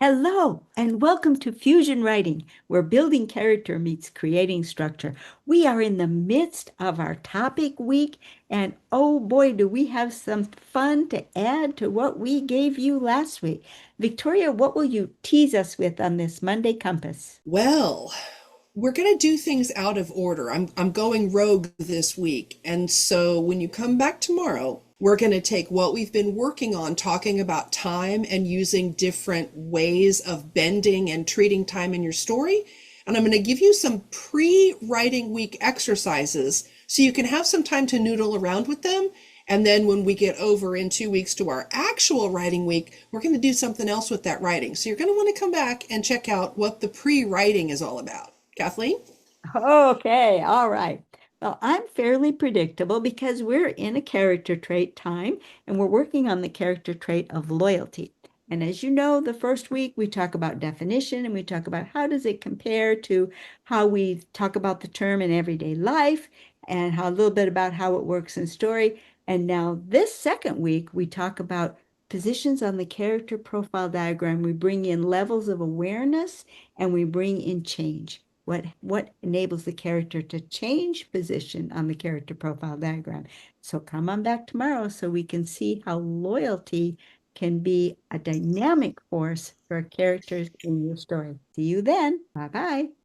Hello, and welcome to Fusion Writing, where building character meets creating structure. We are in the midst of our topic week, and oh boy, do we have some fun to add to what we gave you last week. Victoria, what will you tease us with on this Monday Compass? Well, we're going to do things out of order. I'm going rogue this week. And so when you come back tomorrow, we're going to take what we've been working on talking about time and using different ways of bending and treating time in your story. And I'm going to give you some pre-writing week exercises so you can have some time to noodle around with them. And then when we get over in 2 weeks to our actual writing week, we're going to do something else with that writing. So you're going to want to come back and check out what the pre-writing is all about. Kathleen? Okay, all right. Well, I'm fairly predictable because we're in a character trait time and we're working on the character trait of loyalty. And as you know, the first week we talk about definition and we talk about how does it compare to how we talk about the term in everyday life and how a little bit about how it works in story. And now this second week we talk about positions on the character profile diagram. We bring in levels of awareness and we bring in change. What enables the character to change position on the character profile diagram. So come on back tomorrow so we can see how loyalty can be a dynamic force for characters in your story. See you then. Bye bye.